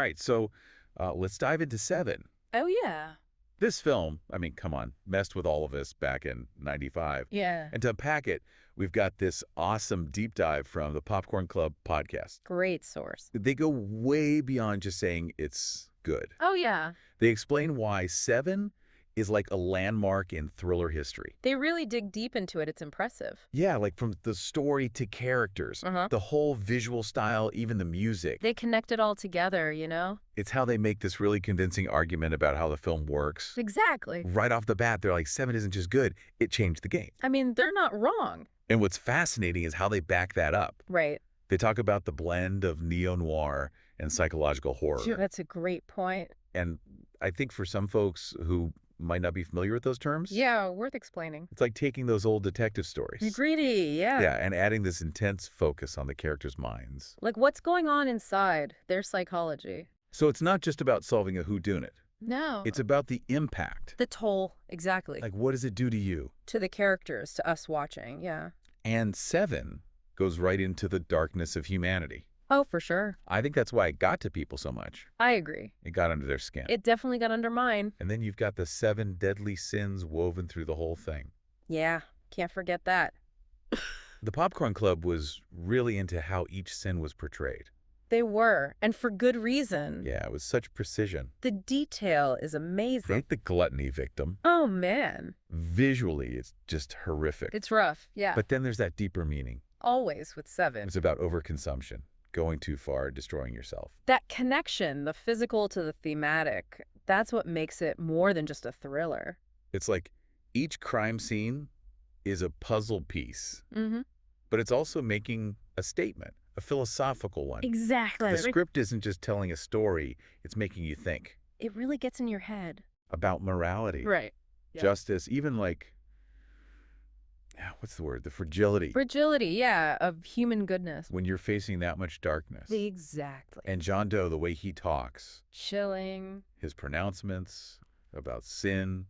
right, so let's dive into Seven. Oh, yeah. This film, I mean, come on, messed with all of us back in '95. Yeah. And to unpack it, we've got this awesome deep dive from the Popcorn Club podcast. Great source. They go way beyond just saying it's good. Oh, yeah. They explain why Seven is like a landmark in thriller history. They really dig deep into it. It's impressive. Yeah, like from the story to characters, the whole visual style, even the music. They connect it all together, you know? It's how they make this really convincing argument about how the film works. Exactly. Right off the bat, they're like, Seven isn't just good, it changed the game. I mean, they're not wrong. And what's fascinating is how they back that up. Right. They talk about the blend of neo-noir and psychological horror. That's a great point. And I think for some folks who might not be familiar with those terms, Yeah, worth explaining. it's like taking those old detective stories. Greedy, yeah. Yeah, and adding this intense focus on the characters' minds. Like what's going on inside their psychology. So it's not just about solving a whodunit. No. It's about the impact. the toll, exactly. Like, what does it do to you? To the characters, to us watching, yeah. And Seven goes right into the darkness of humanity. Oh, for sure. I think that's why it got to people so much. I agree. It got under their skin. It definitely got under mine. And then you've got the 7 deadly sins woven through the whole thing. Yeah, can't forget that. The Popcorn Club was really into how each sin was portrayed. They were, and for good reason. Yeah, it was such precision. The detail is amazing. Like the gluttony victim. Oh, man. Visually, it's just horrific. It's rough, yeah. But then there's that deeper meaning. Always with Seven. It's about overconsumption, going too far, destroying yourself. That connection, the physical to the thematic, that's what makes it more than just a thriller. It's like each crime scene is a puzzle piece, Mm-hmm. but it's also making a statement, a philosophical one. Exactly. The script isn't just telling a story, it's making you think It really gets in your head. about morality, Right. Yeah. justice, even like, what's the word? The fragility. Fragility, yeah, of human goodness. When you're facing that much darkness. Exactly. And John Doe, the way he talks, Chilling. his pronouncements about sin,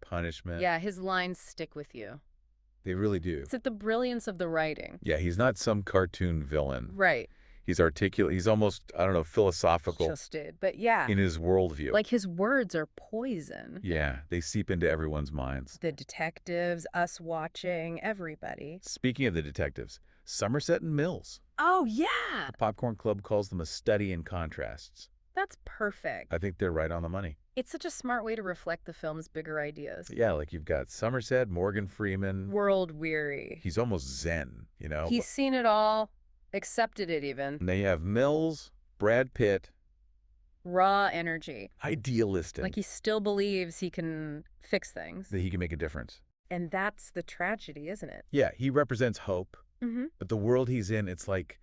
punishment, Yeah, his lines stick with you. they really do. It's at the brilliance of the writing. Yeah, he's not some cartoon villain. Right. He's articulate. He's almost, I don't know, philosophical Just did. But yeah, in his worldview. like his words are poison. Yeah, they seep into everyone's minds. The detectives, us watching, everybody. Speaking of the detectives, Somerset and Mills. Oh, yeah. Popcorn Club calls them a study in contrasts. That's perfect. I think they're right on the money. It's such a smart way to reflect the film's bigger ideas. Yeah, like you've got Somerset, Morgan Freeman. World weary. He's almost zen, you know? He's seen it all, accepted it even. And they have Mills, Brad Pitt, Raw energy. idealistic, Like he still believes he can fix things. that he can make a difference. And that's the tragedy, isn't it? Yeah, he represents hope, Mm-hmm. but the world he's in, it's like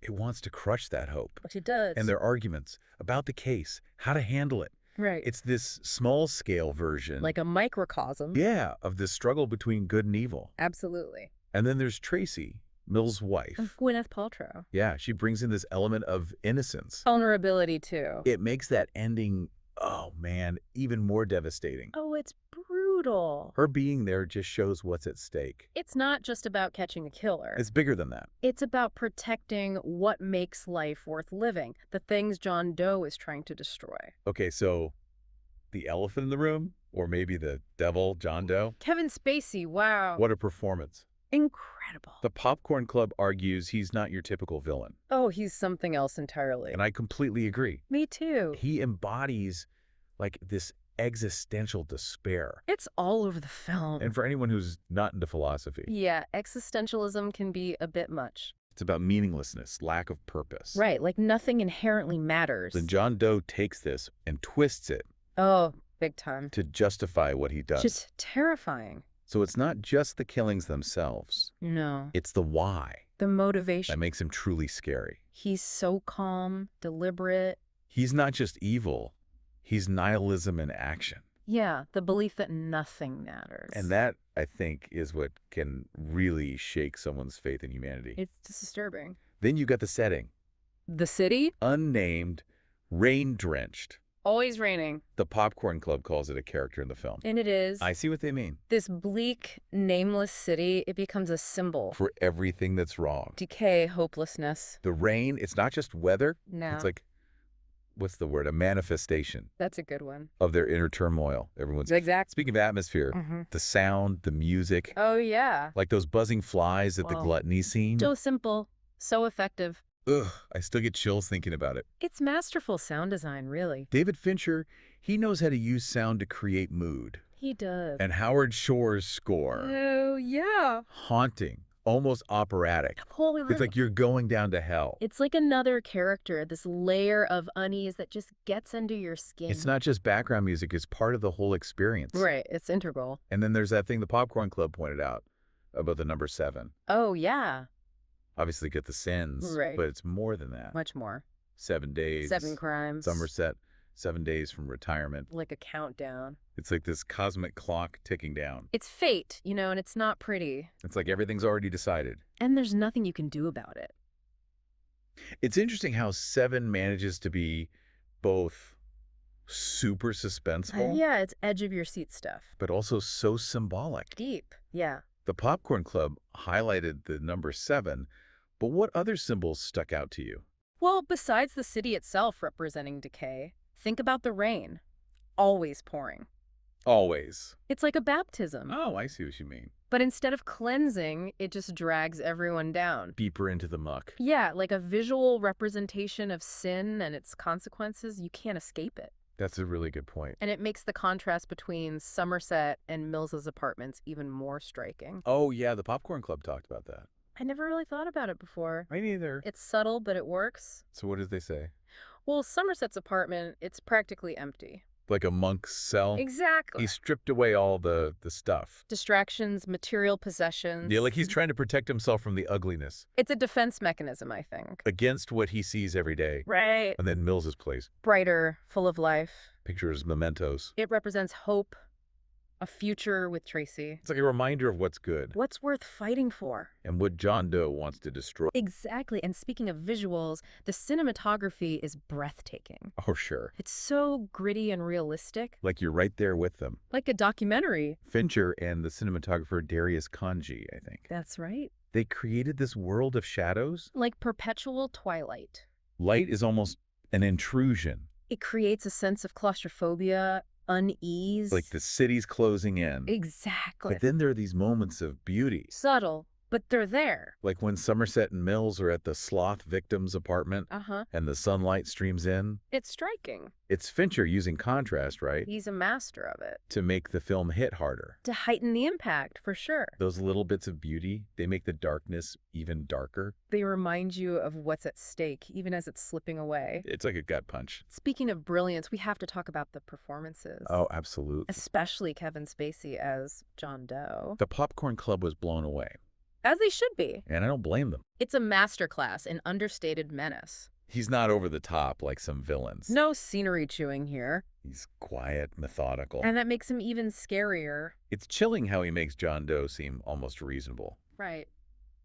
it wants to crush that hope. But it does. And their arguments about the case, how to handle it. right. It's this small scale version, like a microcosm. yeah, of this struggle between good and evil. Absolutely. And then there's Tracy, Mills' wife. Of Gwyneth Paltrow. Yeah, she brings in this element of innocence. Vulnerability, too. It makes that ending, oh man, even more devastating. Oh, it's brutal. Her being there just shows what's at stake. It's not just about catching a killer. It's bigger than that. It's about protecting what makes life worth living, the things John Doe is trying to destroy. Okay, so the elephant in the room, or maybe the devil, John Doe. Kevin Spacey, wow. What a performance. Incredible. The Popcorn Club argues he's not your typical villain. Oh, he's something else entirely. And I completely agree. Me too. He embodies like this existential despair. It's all over the film. And for anyone who's not into philosophy, Yeah, existentialism can be a bit much. it's about meaninglessness, lack of purpose. Right, like nothing inherently matters. Then John Doe takes this and twists it Oh, big time. to justify what he does. Just terrifying. So it's not just the killings themselves, No. it's the why The motivation. that makes him truly scary. He's so calm, deliberate. He's not just evil, he's nihilism in action. Yeah, the belief that nothing matters. And that, I think, is what can really shake someone's faith in humanity. It's disturbing. Then you got the setting. The city? Unnamed, rain-drenched. Always raining. The Popcorn Club calls it a character in the film. And it is. I see what they mean. This bleak, nameless city, it becomes a symbol. For everything that's wrong. Decay, hopelessness. The rain, it's not just weather. No. It's like what's the word? A manifestation That's a good one. of their inner turmoil. Everyone's Exactly. speaking of atmosphere, the sound, the music, Oh, yeah. like those buzzing flies at the Wow. gluttony scene. So simple, so effective. Ugh, I still get chills thinking about it. It's masterful sound design, really. David Fincher, he knows how to use sound to create mood. He does. And Howard Shore's score, Oh, yeah. haunting, almost operatic. Holy It's like you're going down to hell. It's like another character, this layer of unease that just gets under your skin. It's not just background music, it's part of the whole experience. Right, it's integral. And then there's that thing the Popcorn Club pointed out about the number 7. Oh, yeah. Obviously get the sins, Right. but it's more than that. Much more. 7 days. 7 crimes. Somerset, 7 days from retirement. Like a countdown. It's like this cosmic clock ticking down. It's fate, and it's not pretty. It's like everything's already decided. And there's nothing you can do about it. It's interesting how 7 manages to be both super suspenseful, Yeah, it's edge of your seat stuff. but also so symbolic. Deep. Yeah. The Popcorn Club highlighted the number 7, but what other symbols stuck out to you? Well, besides the city itself representing decay, think about the rain. Always pouring. Always. It's like a baptism. Oh, I see what you mean. But instead of cleansing, it just drags everyone down. Deeper into the muck. Yeah, like a visual representation of sin and its consequences. You can't escape it. That's a really good point. And it makes the contrast between Somerset and Mills's apartments even more striking. Oh, yeah, the Popcorn Club talked about that. I never really thought about it before. Me neither. It's subtle, but it works. So what did they say? Well, Somerset's apartment, it's practically empty. Like a monk's cell? Exactly. He stripped away all the stuff. Distractions, material possessions. Yeah, like he's trying to protect himself from the ugliness. It's a defense mechanism, I think. Against what he sees every day. Right. And then Mills's place. Brighter, full of life. Pictures, mementos. It represents hope, a future with Tracy. It's like a reminder of what's good. What's worth fighting for? And what John Doe wants to destroy. Exactly. And speaking of visuals, the cinematography is breathtaking. Oh, sure. It's so gritty and realistic. Like you're right there with them. Like a documentary. Fincher and the cinematographer Darius Kanji, I think. That's right. They created this world of shadows. Like perpetual twilight. Light is almost an intrusion. It creates a sense of claustrophobia, unease. Like the city's closing in. Exactly. But then there are these moments of beauty. Subtle, but they're there. Like when Somerset and Mills are at the sloth victim's apartment Uh-huh. and the sunlight streams in. It's striking. It's Fincher using contrast, right? He's a master of it. To make the film hit harder. To heighten the impact, for sure. Those little bits of beauty, they make the darkness even darker. They remind you of what's at stake, even as it's slipping away. It's like a gut punch. Speaking of brilliance, we have to talk about the performances. Oh, absolutely. Especially Kevin Spacey as John Doe. The Popcorn Club was blown away. As they should be. And I don't blame them. It's a masterclass in understated menace. He's not over the top like some villains. No scenery chewing here. He's quiet, methodical. And that makes him even scarier. It's chilling how he makes John Doe seem almost reasonable, Right.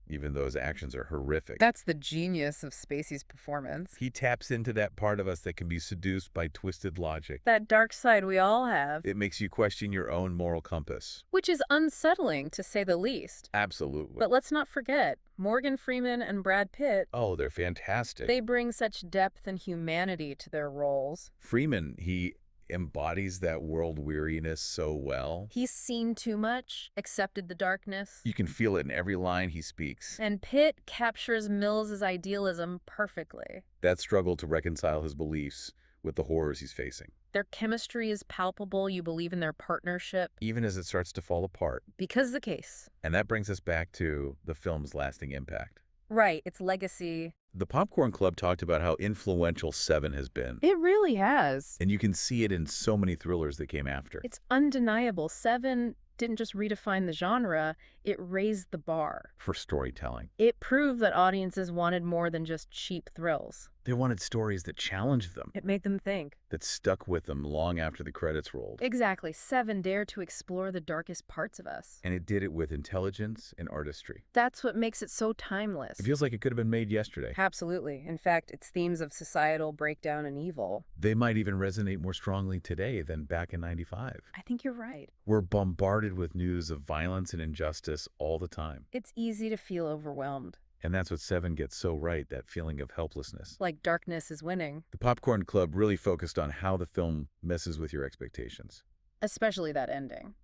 even though his actions are horrific. That's the genius of Spacey's performance. He taps into that part of us that can be seduced by twisted logic. That dark side we all have. It makes you question your own moral compass. Which is unsettling, to say the least. Absolutely. But let's not forget, Morgan Freeman and Brad Pitt, Oh, they're fantastic. they bring such depth and humanity to their roles. Freeman, he embodies that world weariness so well. He's seen too much, accepted the darkness. You can feel it in every line he speaks. And Pitt captures Mills's idealism perfectly. That struggle to reconcile his beliefs with the horrors he's facing. Their chemistry is palpable. You believe in their partnership. Even as it starts to fall apart. Because the case. And that brings us back to the film's lasting impact. Right, its legacy. The Popcorn Club talked about how influential Seven has been. It really has. And you can see it in so many thrillers that came after. It's undeniable. Seven didn't just redefine the genre, it raised the bar. For storytelling. It proved that audiences wanted more than just cheap thrills. They wanted stories that challenged them, It made them think. that stuck with them long after the credits rolled. Exactly. Seven dared to explore the darkest parts of us. And it did it with intelligence and artistry. That's what makes it so timeless. It feels like it could have been made yesterday. Absolutely. In fact, its themes of societal breakdown and evil. They might even resonate more strongly today than back in '95. I think you're right. We're bombarded with news of violence and injustice all the time. It's easy to feel overwhelmed. And that's what Seven gets so right, that feeling of helplessness. Like darkness is winning. The Popcorn Club really focused on how the film messes with your expectations, Especially that ending.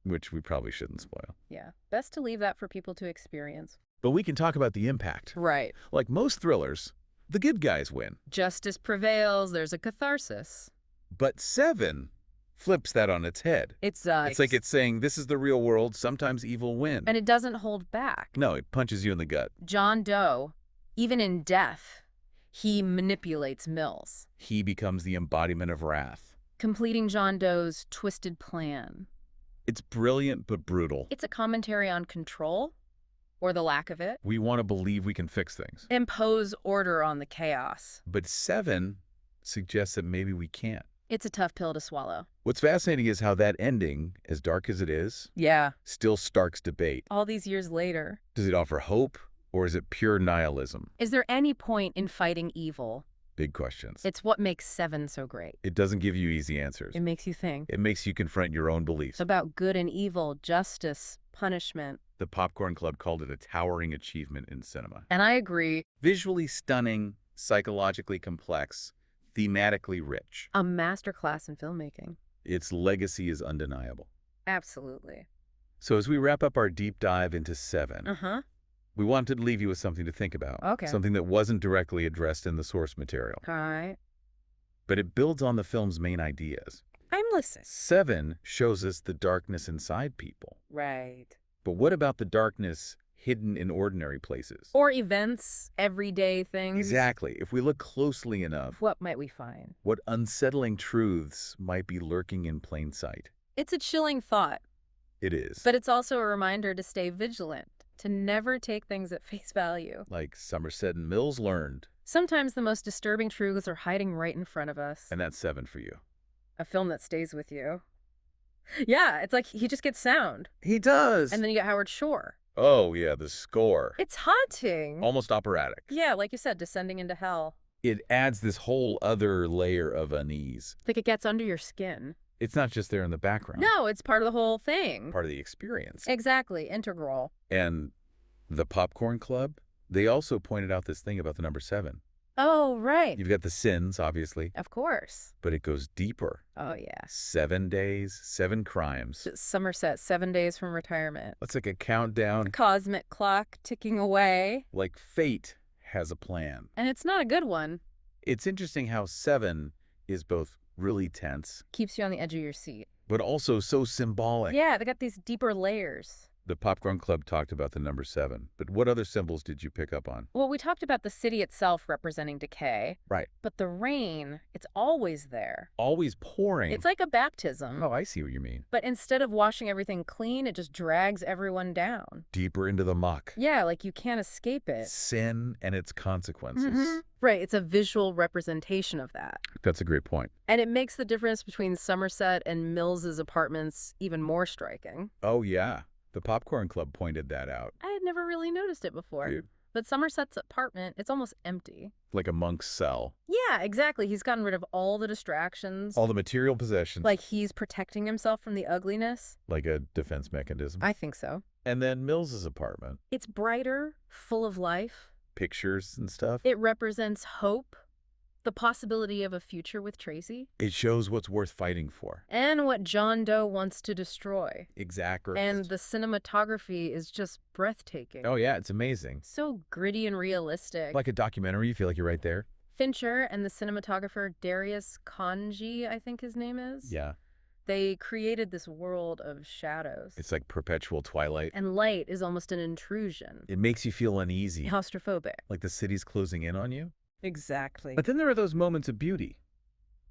which we probably shouldn't spoil. Yeah. Best to leave that for people to experience. But we can talk about the impact. Right. Like most thrillers, the good guys win. Justice prevails. There's a catharsis. But Seven flips that on its head. It's like it's saying, this is the real world, sometimes evil wins. And it doesn't hold back. No, it punches you in the gut. John Doe, even in death, he manipulates Mills, He becomes the embodiment of wrath. completing John Doe's twisted plan. It's brilliant but brutal. It's a commentary on control, or the lack of it. We want to believe we can fix things. Impose order on the chaos. But Seven suggests that maybe we can't. It's a tough pill to swallow. What's fascinating is how that ending, as dark as it is, Yeah. still sparks debate. All these years later. Does it offer hope, or is it pure nihilism? Is there any point in fighting evil? Big questions. It's what makes Seven so great. It doesn't give you easy answers. It makes you think. It makes you confront your own It's beliefs. about good and evil, justice, punishment. The Popcorn Club called it a towering achievement in cinema. And I agree. Visually stunning, psychologically complex, thematically rich. A masterclass in filmmaking. Its legacy is undeniable. Absolutely. So as we wrap up our deep dive into Seven, Uh-huh. we wanted to leave you with something to think about. Okay. Something that wasn't directly addressed in the source material, All right. but it builds on the film's main ideas. I'm listening. Seven shows us the darkness inside people. Right. But what about the darkness hidden in ordinary places? Or events, everyday things. Exactly. If we look closely enough, What might we find? what unsettling truths might be lurking in plain sight? It's a chilling thought, It is. but it's also a reminder to stay vigilant, to never take things at face value. Like Somerset and Mills learned, Sometimes the most disturbing truths are hiding right in front of us. and that's Seven for you. A film that stays with you. Yeah, it's like he just gets sound. He does! And then you get Howard Shore. Oh, yeah, the score. It's haunting. Almost operatic. Yeah, like you said, descending into hell. It adds this whole other layer of unease. Like it gets under your skin. It's not just there in the background. No, it's part of the whole thing. Part of the experience. Exactly, integral. And the Popcorn Club, they also pointed out this thing about the number seven. Oh, right. You've got the sins, obviously, Of course. but it goes deeper. Oh, yeah. 7 days, 7 crimes. Somerset, 7 days from retirement. That's like a countdown, Cosmic clock ticking away. like fate has a plan. And it's not a good one. It's interesting how 7 is both really tense, Keeps you on the edge of your seat. but also so symbolic. Yeah, they got these deeper layers. The Popcorn Club talked about the number 7, but what other symbols did you pick up on? Well, we talked about the city itself representing decay. Right. But the rain, it's always there. Always pouring. It's like a baptism. Oh, I see what you mean. But instead of washing everything clean, it just drags everyone down. Deeper into the muck. Yeah, like you can't escape it. Sin and its consequences. Mhm. Right, it's a visual representation of that. That's a great point. And it makes the difference between Somerset and Mills's apartments even more striking. Oh, yeah. The Popcorn Club pointed that out. I had never really noticed it before. Dude. But Somerset's apartment, it's almost empty. Like a monk's cell. Yeah, exactly. He's gotten rid of all the distractions. All the material possessions. Like he's protecting himself from the ugliness. Like a defense mechanism. I think so. And then Mills's apartment. It's brighter, full of life. Pictures and stuff. It represents hope, the possibility of a future with Tracy, It shows what's worth fighting for. and what John Doe wants to destroy. Exactly. And the cinematography is just breathtaking. Oh, yeah, it's amazing. So gritty and realistic. Like a documentary, you feel like you're right there. Fincher and the cinematographer Darius Kanji, I think his name is. Yeah. They created this world of shadows. It's like perpetual twilight. And light is almost an intrusion. It makes you feel uneasy. Claustrophobic. Like the city's closing in on you. Exactly. But then there are those moments of beauty.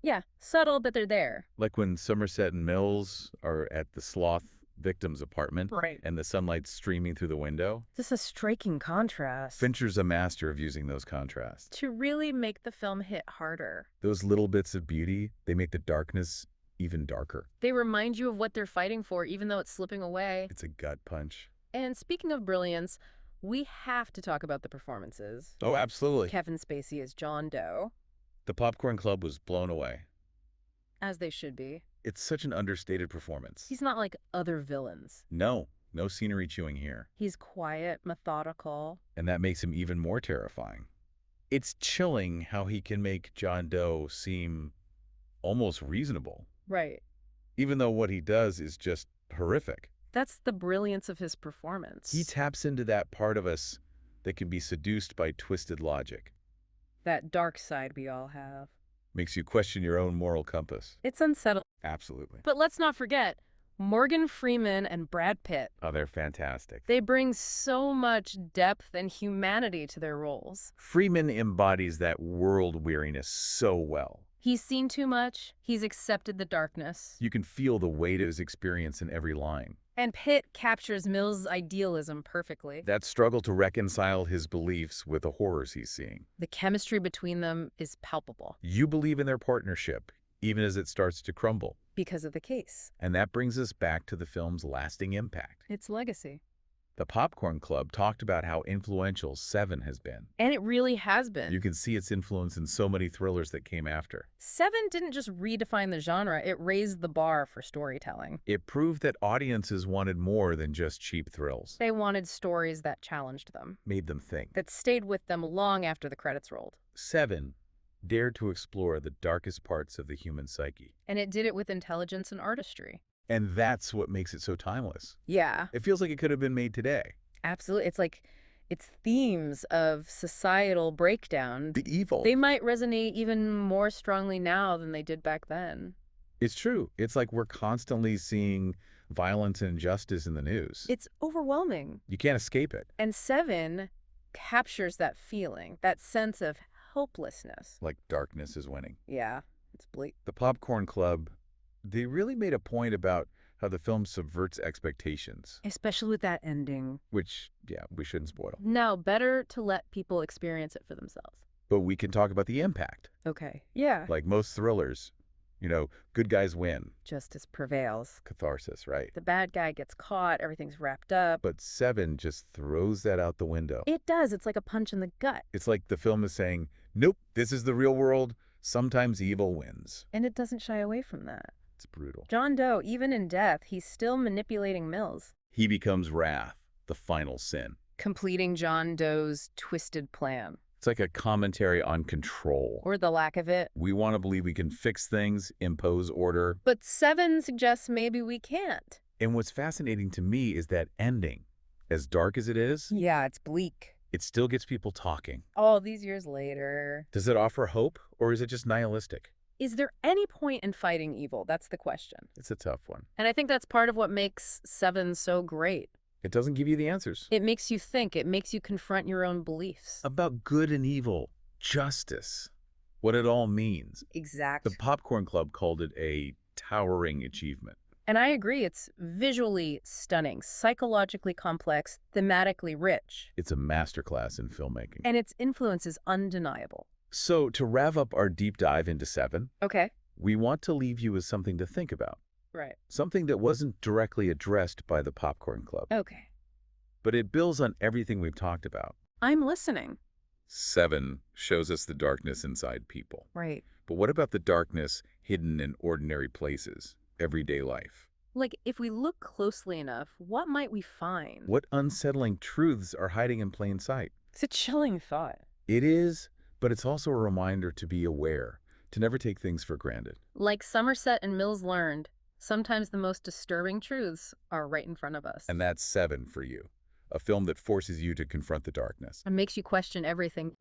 Yeah, subtle, but they're there. Like when Somerset and Mills are at the sloth victim's apartment. Right. And the sunlight's streaming through the window. This is a striking contrast. Fincher's a master of using those contrasts. To really make the film hit harder. Those little bits of beauty, they make the darkness even darker. They remind you of what they're fighting for, even though it's slipping away. It's a gut punch. And speaking of brilliance, we have to talk about the performances. Oh, absolutely. Kevin Spacey as John Doe, The Popcorn Club was blown away. as they should be. It's such an understated performance. He's not like other villains. No, No scenery chewing here. He's quiet, methodical. And that makes him even more terrifying. It's chilling how he can make John Doe seem almost reasonable, Right. even though what he does is just horrific. That's the brilliance of his performance. He taps into that part of us that can be seduced by twisted logic. That dark side we all have. Makes you question your own moral compass. It's unsettling. Absolutely. But let's not forget, Morgan Freeman and Brad Pitt. Oh, they're fantastic. They bring so much depth and humanity to their roles. Freeman embodies that world weariness so well. He's seen too much. He's accepted the darkness. You can feel the weight of his experience in every line. And Pitt captures Mills' idealism perfectly. That struggle to reconcile his beliefs with the horrors he's seeing. The chemistry between them is palpable You believe in their partnership, even as it starts to crumble. because of the case. And that brings us back to the film's lasting impact. Its legacy. The Popcorn Club talked about how influential Seven has been. And it really has been. You can see its influence in so many thrillers that came after. Seven didn't just redefine the genre, it raised the bar for storytelling. It proved that audiences wanted more than just cheap thrills. They wanted stories that challenged them, Made them think. that stayed with them long after the credits rolled. Seven dared to explore the darkest parts of the human psyche. And it did it with intelligence and artistry. And that's what makes it so timeless. Yeah, It feels like it could have been made today. absolutely. It's like its themes of societal breakdown. The evil. They might resonate even more strongly now than they did back then. It's true. It's like we're constantly seeing violence and injustice in the news. It's overwhelming. You can't escape it. And Seven captures that feeling, that sense of helplessness. Like darkness is winning. Yeah, it's bleak. The Popcorn Club, they really made a point about how the film subverts expectations, Especially with that ending. which, yeah, we shouldn't spoil. No, better to let people experience it for themselves. But we can talk about the impact. Okay. Yeah. Like most thrillers, good guys win. Justice prevails. Catharsis, right? The bad guy gets caught, everything's wrapped up. But Seven just throws that out the window. It does. It's like a punch in the gut. It's like the film is saying, nope, this is the real world. Sometimes evil wins. And it doesn't shy away from that. It's brutal. John Doe, even in death, he's still manipulating Mills, He becomes wrath, the final sin. completing John Doe's twisted plan. It's like a commentary on control. Or the lack of it. We want to believe we can fix things, impose order. But Seven suggests maybe we can't. And what's fascinating to me is that ending. As dark as it is, Yeah, it's bleak. it still gets people talking. All these years later. Does it offer hope, or is it just nihilistic? Is there any point in fighting evil? That's the question. It's a tough one. And I think that's part of what makes Seven so great. It doesn't give you the answers. It makes you think. It makes you confront your own beliefs. About good and evil, justice, what it all means. Exact. The Popcorn Club called it a towering achievement. And I agree, it's visually stunning, psychologically complex, thematically rich. It's a masterclass in filmmaking. And its influence is undeniable. So, to rev up our deep dive into Seven, Okay. we want to leave you with something to think about. Right. Something that wasn't directly addressed by the Popcorn Club, Okay. but it builds on everything we've talked about. I'm listening. Seven shows us the darkness inside people. Right. But what about the darkness hidden in ordinary places, everyday life? Like, if we look closely enough, what might we find? What unsettling truths are hiding in plain sight? It's a chilling thought. It is, but it's also a reminder to be aware, to never take things for granted. Like Somerset and Mills learned, sometimes the most disturbing truths are right in front of us. And that's Seven for you, a film that forces you to confront the darkness. It makes you question everything